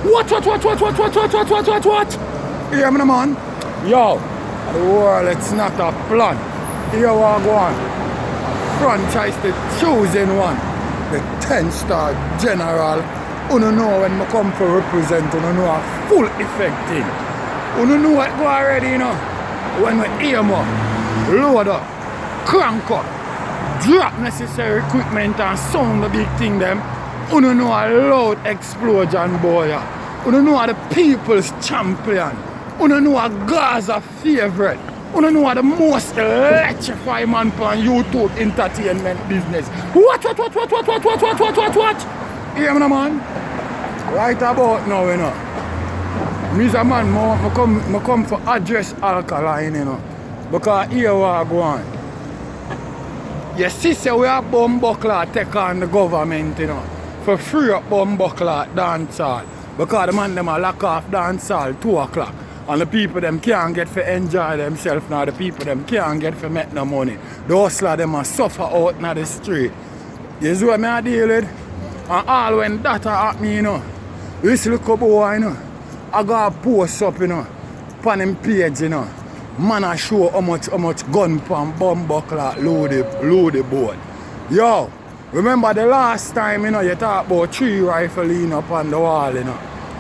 What? Hear me, man? Yo, the world, it's not a plan. Here we go on. Franchise the chosen one. The 10-star general. You know when I come to represent, you know a full effect thing. You know what go already, you know. When we aim up, load up, crank up, drop necessary equipment and sound the big thing them. You know a loud explosion boy. You know the people's champion. You know a Gaza favorite. You know the most electrifying man on YouTube entertainment business. What? Hear me, man? Right about now, you know. Me's a man, I come for address Alkaline, you know. Because here we are going. You see, we are bumbuckler take on the government, you know. For free up bumbuckler dancehall. Because the man them are lock off dancehall 2 o'clock. And the people them can't get for enjoy themselves now. The people them can't get for make no money. The hustler them are suffer out in the street. You see what I deal with? And all when that happen, you know. This little boy, you know. I got a post up, you know. On him page, you know. Man I show how much gun pan bumbuckler load the board. Yo, remember the last time, you know, you talk about 3 rifle lean up on the wall, you know.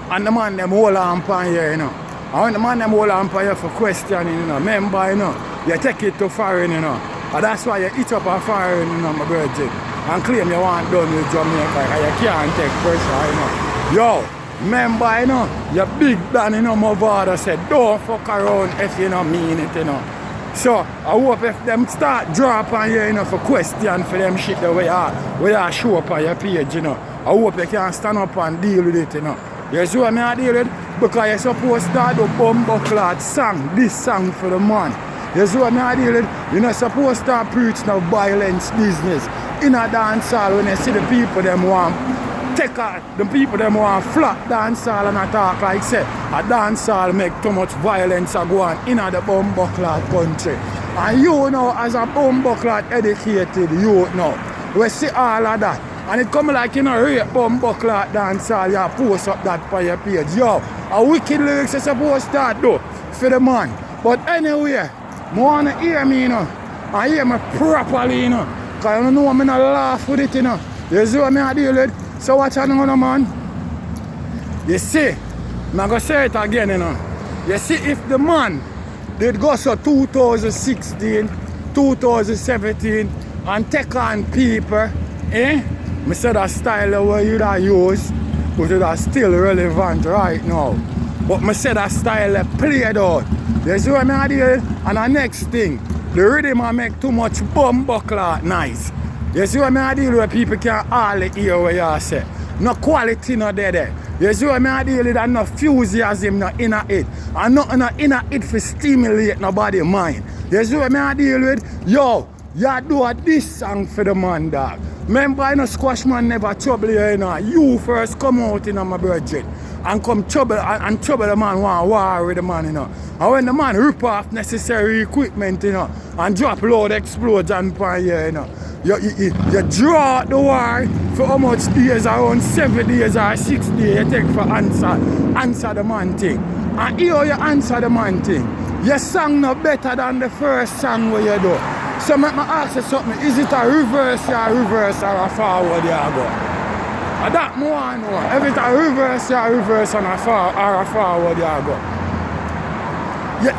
And the man them hold on pan here, you know. And when the man them hold on pan here for questioning, you know, remember, you know, you take it to foreign, you know. And that's why you eat up a foreign, you know, my brother. And claim you want done with Jamaica and you can't take pressure, you know. Yo, remember, you know, your big Dan, you know, my father said, don't fuck around if you don't mean it, you know. So, I hope if them start dropping you, you know, for question for them shit the way you show up on your page, you know. I hope you can stand up and deal with it, you know. You see what I deal with? Because you're supposed to start the bumbuckler song, this song for the man. You see what I deal with? You're not supposed to preach no violence business. In a dancehall, when you see the people them want take out, the people them want flat dancehall and attack like say a dancehall make too much violence a go on in the bumbuckler country. And you know, as a bumbuckler educated youth now, we see all of that. And it come like, you know, rape bumbuckler dancehall, you post up that for your page. Yo, a wicked lyrics is supposed to do for the man. But anyway, I want to hear me, you know, and hear me properly, you know. Because you know I'm not laugh with it, you know. You see what I deal with? So watch out now, man. You see, I'm going to say it again, you know. You see, if the man did go so 2016, 2017 and take on people, I said that style where you da use, but it is still relevant right now. But I said that style played out. You see what I deal with? And the next thing, the rhythm I make too much bumbuckler nice. You see what I deal with? People can't hardly hear what you say. No quality no there. You see what I deal with? And no enthusiasm no inner it. And nothing no inner it for stimulate nobody mind. You see what I deal with? Yo, you do this song for the man, dog. Remember, you know, Squash Man never trouble you, you know. You first come out, you know, my brother. And come trouble and trouble the man, want war with the man, you know. And when the man rip off necessary equipment, you know, and drop load explosion pan here, you know. You draw the war for how much days, around 7 days or 6 days you take for answer the man thing. And here you answer the man thing. Your song no better than the first song where you do. So let me ask you something, is it a reverse or a forward you go? And that more I know. If it's a reverse and a forward you go.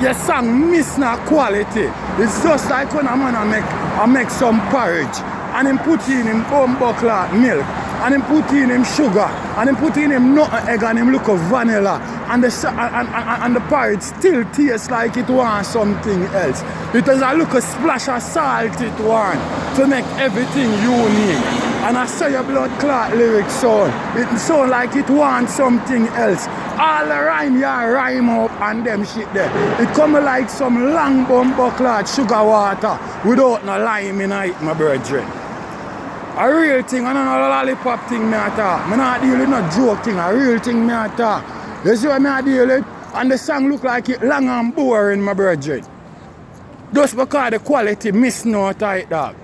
Your song miss no quality. It's just like when a man I make some porridge and him put in him bumbuckler milk and him put in him sugar and him put in him nut egg and him look of vanilla and the porridge still tastes like it wants something else. It has a look a splash of salt it wants to make everything unique. And I saw your blood clot lyrics sound. It sound like it wants something else. All the rhyme you rhyme up and them shit there. It come like some long bumbuckler sugar water without no lime in it, my brethren. A real thing, and not a lollipop thing me at all. I'm not dealing with no joke thing, a real thing me at all. You see what I deal with? And the song look like it long and boring, my brethren. Just because the quality miss no tight dog.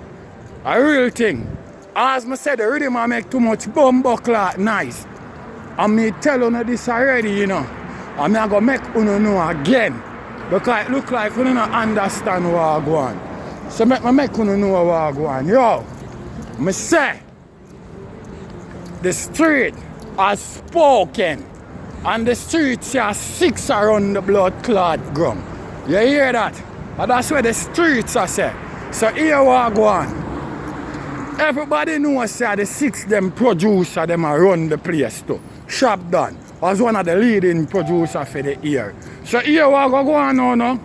A real thing. As I said, the rhythm I make too much bumbuckler nice. And me tell you this already, you know. And me go make you know again. Because it look like you don't understand what I go on. So make you know what I go on. Yo, me say, the street has spoken. And the streets are 6 around the blood clot ground. You hear that? And that's where the streets are say. So here what I go on. Everybody knows that the 6 them producer them are run the place too. Shop done. As one of the leading producer for the year. So here what go on now, no?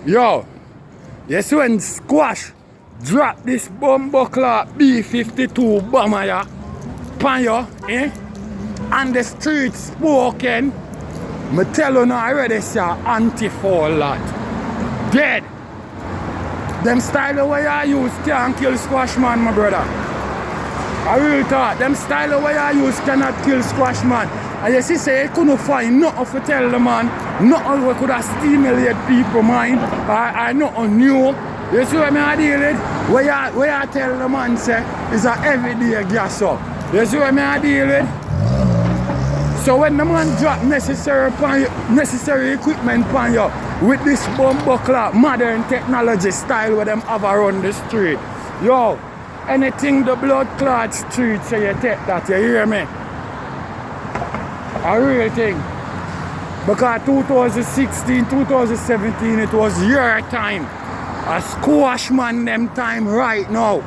Yo, yes when Squash drop this bumbuckler B-52 bomber ya, pan yo, eh? And the streets spoken, me tell you now already say anti-fall lot. Dead. Them style the way I use can't kill Squash man, my brother. I really thought them style the way I use cannot kill Squash man. And you see say you couldn't find nothing to tell the man, nothing we could have stimulate people mind, or nothing new. You see what I deal with? Where I tell the man say is a everyday gas up. You see what I deal with? So when the man drop necessary equipment on you with this bumbuckler modern technology style where them have around the street, yo, anything the blood clot street say you take that, you hear me? A real thing. Because 2016, 2017 it was your time. A Squash man them time right now.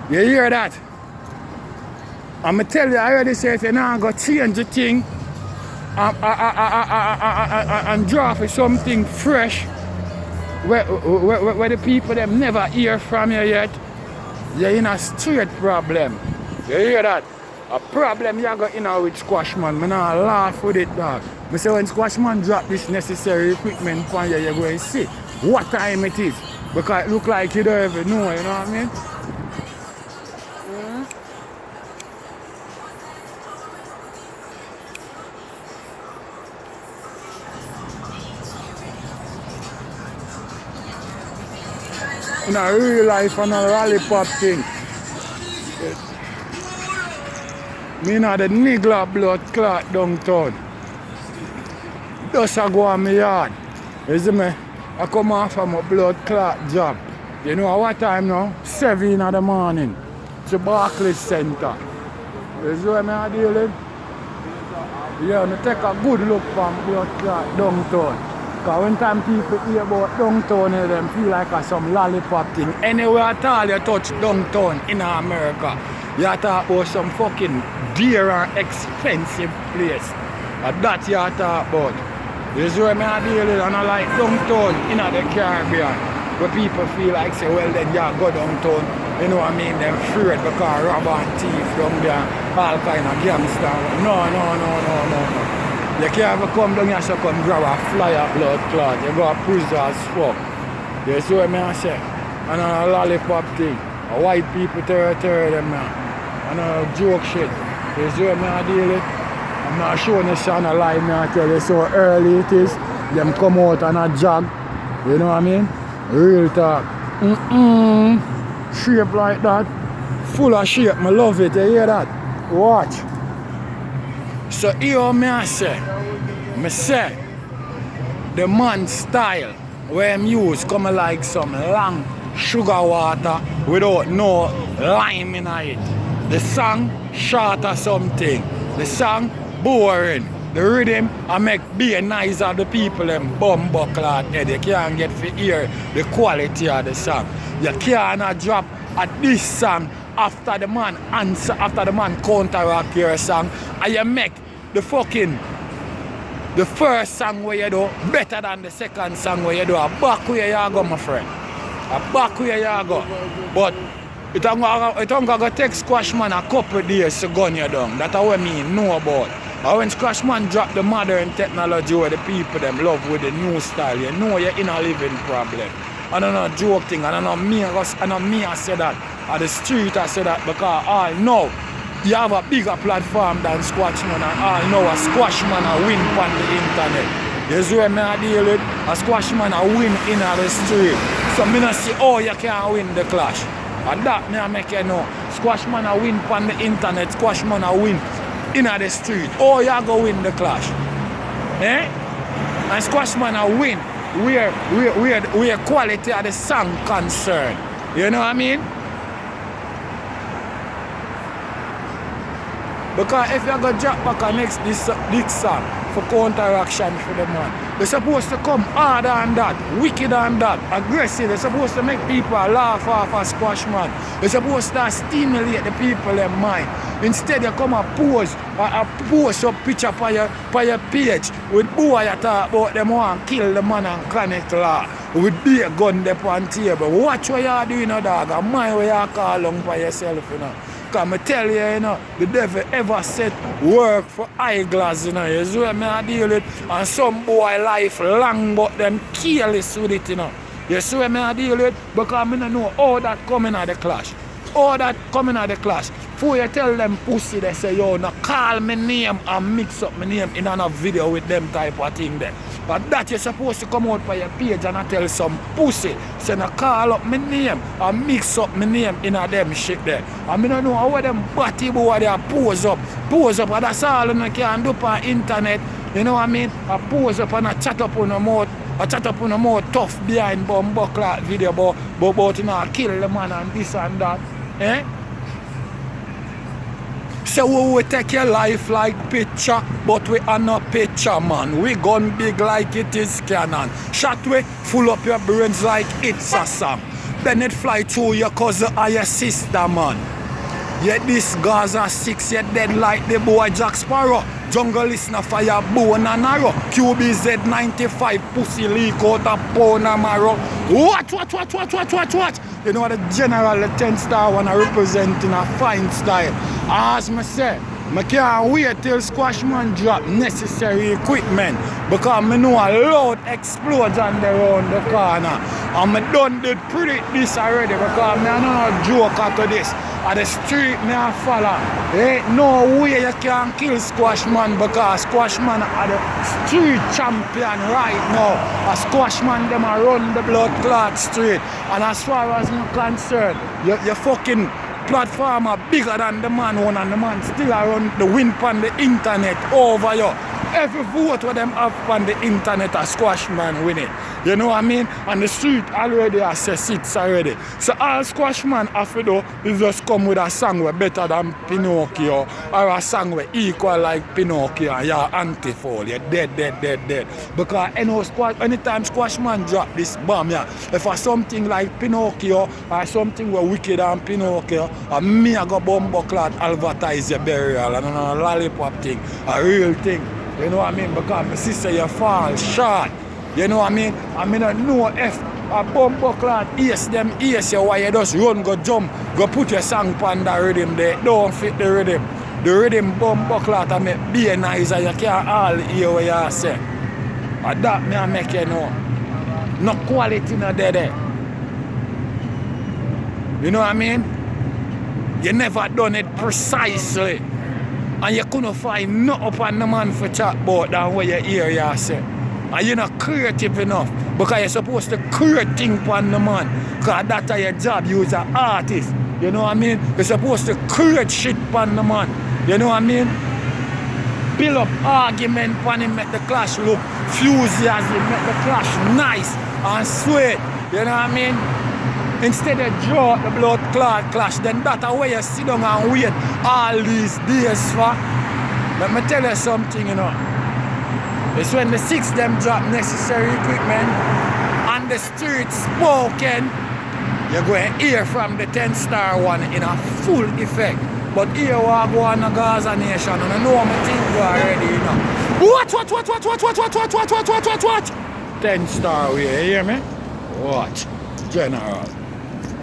You hear that? I'ma tell you, I already say if you not go change the thing and draw for something fresh where the people them never hear from you yet, you're in a straight problem. You hear that? A problem you got in with Squash man. I not laugh with it, dog. I say when Squash man drop this necessary equipment for you, you're going to see what time it is. Because it look like you don't even know, you know what I mean? In a real life and a lollipop thing. Me know the nigger blood clot downtown. Just a go on my yard. You see me? I come off of my blood clot job. You know what time now? 7 in the morning. To Barclays Center. You see what I deal with? Yeah, I take a good look from blood clot downtown. Because when time people hear about downtown, them feel like some lollipop thing. Anywhere at all you touch downtown in America, you talk about some fucking dear and expensive place. And that you talk about. This is where I deal with, and I like downtown in the Caribbean. Where people feel like say, well then you go downtown, you know what I mean, them afraid because robber and thief down there, all kind of gangster. No. You can't ever come down here so come grab a flyer blood clot. You go to prison as fuck. You see what I say? And a lollipop thing. A white people territory them now. And a joke shit. You see what I deal with? I'm not showing you son a lie, I tell you so early it is. Them come out and a jog. You know what I mean? Real talk. Shape like that. Full of shape. I love it. You hear that? Watch. So here me say, the man style where I'm use come like some long sugar water without no lime in it. The song short or something. The song boring. The rhythm I make be nice of the people them bumbuckler head. You can't get to hear the quality of the song. You can't drop at this song after the man answer, after the man counteract your song, and you make the first song where you do better than the second song where you do. A back where you go, my friend. A back where you go. But it don't go take Squash man a couple days to gun you down. That's what I mean know about. And when Squash man drop the modern technology where the people them love with the new style, you know you're in a living problem. I don't know joke thing, I don't know me I say that. At the street I say that because all know you have a bigger platform than Squash man, and all know a Squash man a win on the internet. You see what I deal with? A Squash man a win in the street. So I don't see how you can win the clash. And that I make you know. Squash man a win on the internet, Squash man a win in the street. Oh, you go win the clash. Eh? And Squashman a win where quality of the song concerned. You know what I mean? Because if you go drop back and next this song for counteraction for the man, they're supposed to come harder than that, wicked than that, aggressive. They're supposed to make people laugh off a Squashman. They're supposed to stimulate the people in mind. Instead, you come and post up picture for your page with boy you talk about them want to kill the man and connect law with be a gun there on table. Watch what you're doing, dog, and mind what you call on for yourself, you know. Because I tell you, you know, the devil ever said work for eyeglass, you know. You see what I deal with? And some boy life long, but them careless with it, you know. You see what I deal with? Because I don't know all that coming at the clash. All that coming at the clash. Before you tell them pussy, they say, yo, now call my name and mix up my name in another video with them type of thing there. But that you're supposed to come out for your page and I tell some pussy, say, now call up my name and mix up my name in a them shit there. I mean, I know how them batty boy they pose up, and that's all you can do on internet. You know what I mean? I pose up and I chat up on the mouth. I chat up on the mouth tough behind buckler video about you know, kill the man and this and that. Eh? So we will take your life like picture, but we are not picture, man. We gun big like it is Canon. Shot we full up your brains like it's a song. Then it fly through your cousin or your sister, man. Yet this Gaza 6, yet dead like the boy Jack Sparrow. Jungle listener fire bone and arrow. QBZ 95 pussy leak out a bone and marrow. Watch. You know what the general, the 10-star one representing a fine style. As I say, I can't wait till Squashman drop necessary equipment because I know a loud explosion around the corner. And I done did predict this already because I know no joker to this. At the street I follow. There ain't no way you can kill Squashman because Squashman are the street champion right now. A Squashman them a run the blood clot street. And as far as I'm concerned, your fucking platform are bigger than the man one and the man still run the win on the internet over you. Every vote with them have on the internet a Squashman win it. You know what I mean? And the street already has 6 already. So all Squashman have to do is just come with a song way better than Pinocchio or a song way equal like Pinocchio and you're anti-fall. You're dead. Because anytime Squashman drop this bomb, yeah, if it's something like Pinocchio or something where wicked than Pinocchio, and me I go bumbuckler advertise your burial and a lollipop thing, a real thing. You know what I mean? Because my sister you fall short. You know what I mean? I mean I know if a bumbuckler ace them ace you why you just run go jump, go put your song on the rhythm there. Don't fit the rhythm. The rhythm bumbuckler to make be nice and you can't all hear what you say. And that me I make you know. No quality no there. You know what I mean? You never done it precisely. And you couldn't find nothing upon the man for chat about than what you hear you say. And you're not creative enough because you're supposed to create things upon the man. Because that's your job, you're an artist. You know what I mean? You're supposed to create shit upon the man. You know what I mean? Build up argument upon him, make the clash look enthusiastic, make the clash nice and sweet. You know what I mean? Instead of draw the blood clot clash, then that's where you sit down and wait all these days for. Let me tell you something, you know. It's when the 6 them drop necessary equipment and the street spoken, you're going to hear from the 10-star one in a full effect. But here we go on the Gaza nation and I know what I think already, you know. Watch. 10-star way, you hear me? Watch. General.